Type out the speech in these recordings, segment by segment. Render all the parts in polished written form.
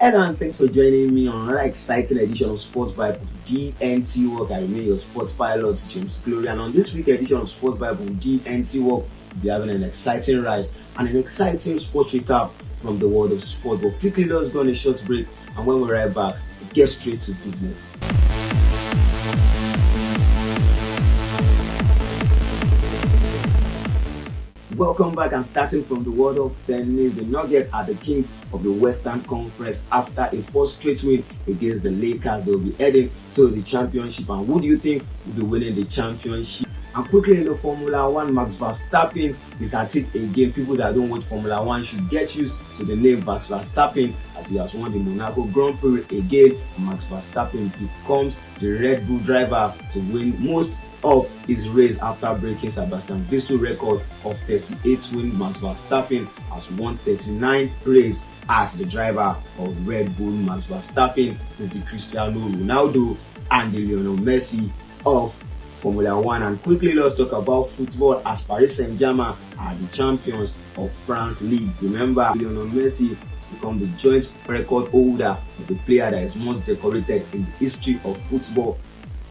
And thanks for joining me on another exciting edition of Sports Vibe with DNT Work. I remain your sports pilot, James Glory. And on this week's edition of Sports Vibe with DNT Work, we'll be having an exciting ride and an exciting sports recap from the world of sport. But quickly, let's go on a short break. And when we're right back, we'll get straight to business. Welcome back, and starting from the world of tennis, the Nuggets are the king of the Western Conference after a fourth straight win against the Lakers. They will be heading to the championship, and who do you think will be winning the championship? And quickly in the Formula 1, Max Verstappen is at it again. People that don't watch Formula 1 should get used to the name Max Verstappen, as he has won the Monaco Grand Prix again. Max Verstappen becomes the Red Bull driver to win most of his race after breaking Sebastian Vettel record of 38 wins. Max Verstappen has won 39 races as the driver of Red Bull. Max Verstappen is the Cristiano Ronaldo and the Lionel Messi of Formula 1. And quickly, let's talk about football, as Paris Saint-Germain are the champions of France League. Remember, Lionel Messi has become the joint record holder of the player that is most decorated in the history of football.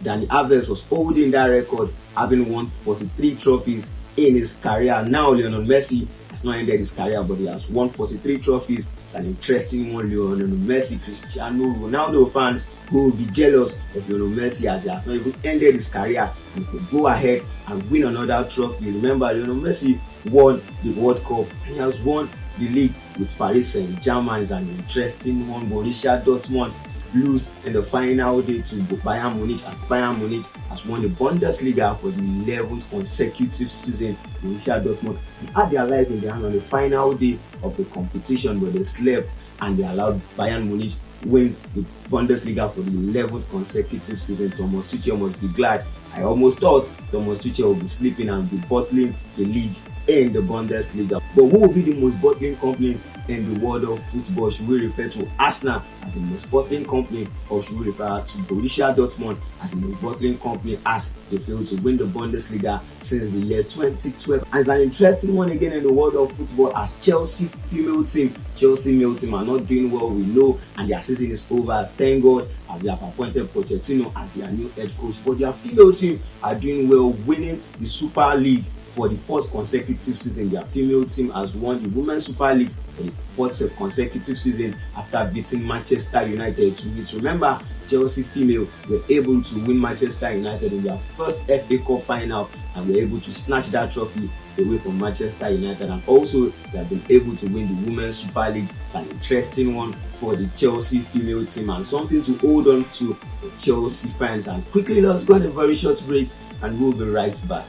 Dani Alves was holding that record, having won 43 trophies in his career. Now Lionel Messi has not ended his career, but he has won 43 trophies. It's an interesting one. Lionel Messi, Cristiano Ronaldo fans who will be jealous of Lionel Messi, as he has not even ended his career and could go ahead and win another trophy. Remember, Lionel Messi won the World Cup and he has won the league with Paris Saint-Germain. It's an interesting one. Borussia Dortmund lose in the final day to Bayern Munich, as Bayern Munich has won the Bundesliga for the 11th consecutive season. Borussia Dortmund had their life in their hand on the final day of the competition, but they slept and they allowed Bayern Munich win the Bundesliga for the 11th consecutive season. Thomas Tuchel must be glad. I almost thought Thomas Tuchel would be sleeping and be bottling the league in the Bundesliga. But who will be the most bottling company in the world of football? Should we refer to Arsenal as the most bottling company, or should we refer to Borussia Dortmund as the most bottling company, as they failed to win the Bundesliga since the year 2012? And it's an interesting one again in the world of football, as Chelsea male team are not doing well, we know, and their season is over. Thank God, as they have appointed Pochettino as their new head coach. But their female team are doing well, winning the Super League for the fourth consecutive season. Their female team has won the Women's Super League for the fourth consecutive season after beating Manchester United 2-0. Remember, Chelsea female were able to win Manchester United in their first FA Cup final and were able to snatch that trophy away from Manchester United, and also they have been able to win the Women's Super League. It's an interesting one for the Chelsea female team and something to hold on to for Chelsea fans. And quickly, let's go on a very short break and we'll be right back.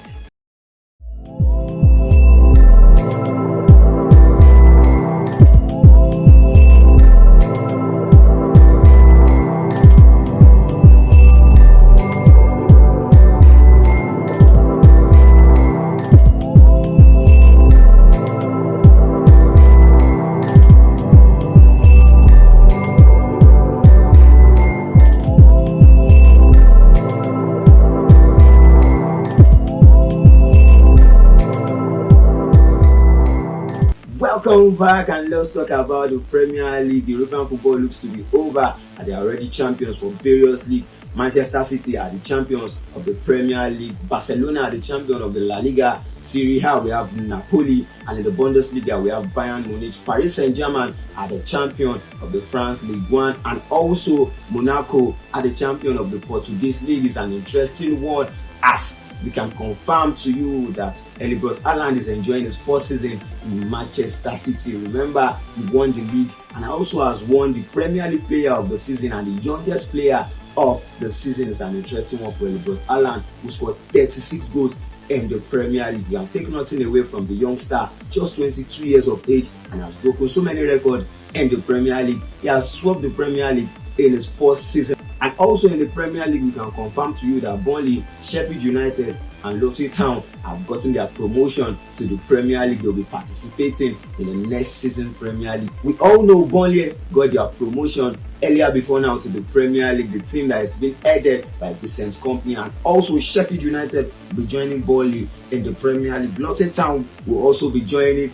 Welcome back, and let's talk about the Premier League. The European football looks to be over and they are already champions for various leagues. Manchester City are the champions of the Premier League. Barcelona are the champion of the La Liga. Serie A, we have Napoli, and in the Bundesliga we have Bayern Munich. Paris Saint-Germain are the champion of the France League 1, and also Monaco are the champion of the Portuguese League. Is an interesting one, as we can confirm to you that Erling Haaland is enjoying his first season in Manchester City. Remember, he won the league and also has won the Premier League player of the season and the youngest player of the season. Is an interesting one for Erling Haaland, who scored 36 goals in the Premier League. We have taken nothing away from the young star, just 22 years of age, and has broken so many records in the Premier League. He has swept the Premier League in his first season. And also in the Premier League, we can confirm to you that Burnley, Sheffield United and Luton Town have gotten their promotion to the Premier League. They'll be participating in the next season Premier League. We all know Burnley got their promotion earlier before now to the Premier League, the team that has been headed by Vincent Kompany, and also Sheffield United will be joining Burnley in the Premier League. Luton Town will also be joining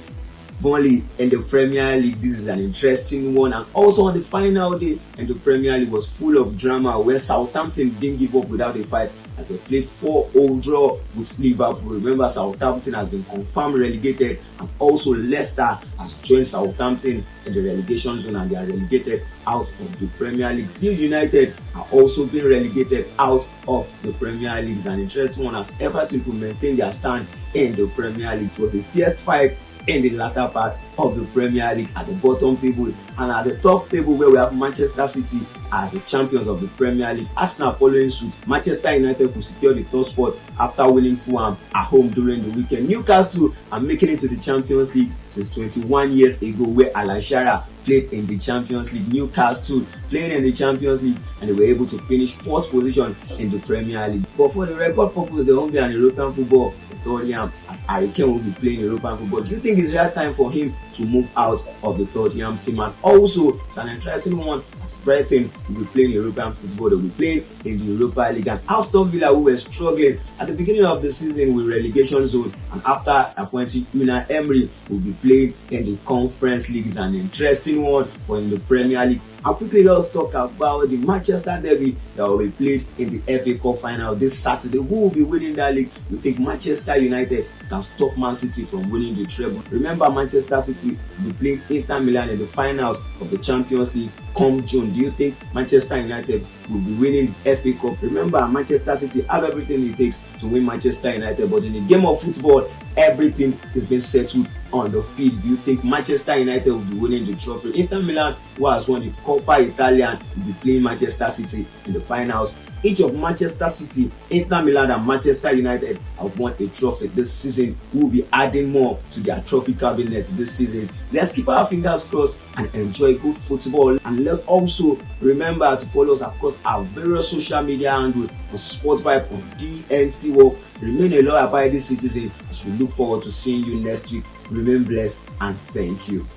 Burnley in the Premier League. This is an interesting one. And also on the final day in the Premier League was full of drama, where Southampton didn't give up without a fight as they played 4-0 draw with Liverpool. Remember, Southampton has been confirmed relegated, and also Leicester has joined Southampton in the relegation zone, and they are relegated out of the Premier League. Leeds United are also being relegated out of the Premier League. It's an interesting one as Everton could maintain their stand in the Premier League. It was a fierce fight in the latter part of the Premier League at the bottom table, and at the top table where we have Manchester City as the champions of the Premier League. Arsenal following suit. Manchester United could secure the third spot after winning Fulham at home during the weekend. Newcastle are making it to the Champions League since 21 years ago, where Alan Shearer played in the Champions League. Newcastle playing in the Champions League, and they were able to finish 4th position in the Premier League. But for the record purpose, there won't be an European football for Tottenham, as Harry Kane will be playing European football. Do you think it's real time for him to move out of the Tottenham team? And also, it's an interesting one as Brighton will be playing European football. They will be playing in the Europa League. And Aston Villa, who were struggling at the beginning of the season with relegation zone, and after appointing Unai Emery, will be playing in the Conference League. Is an interesting one for in the Premier League. And quickly, let's talk about the Manchester derby that will be played in the FA Cup final this Saturday. Who will be winning that league? You think Manchester United can stop Man City from winning the treble? Remember, Manchester City will be playing Inter Milan in the finals of the Champions League come June. Do you think Manchester United will be winning the FA Cup? Remember, Manchester City have everything it takes to win Manchester United, but in the game of football, everything is being settled on the field. Do you think Manchester United will be winning the trophy? Inter Milan, who has won the Coppa Italia, will be playing Manchester City in the finals. Each of Manchester City, Inter Milan, and Manchester United have won a trophy this season. We will be adding more to their trophy cabinet this season. Let's keep our fingers crossed and enjoy good football. And let's also remember to follow us across our various social media handles on Sport Vibe on DNT World. Remain a law-abiding citizen as we look forward to seeing you next week. Remain blessed and thank you.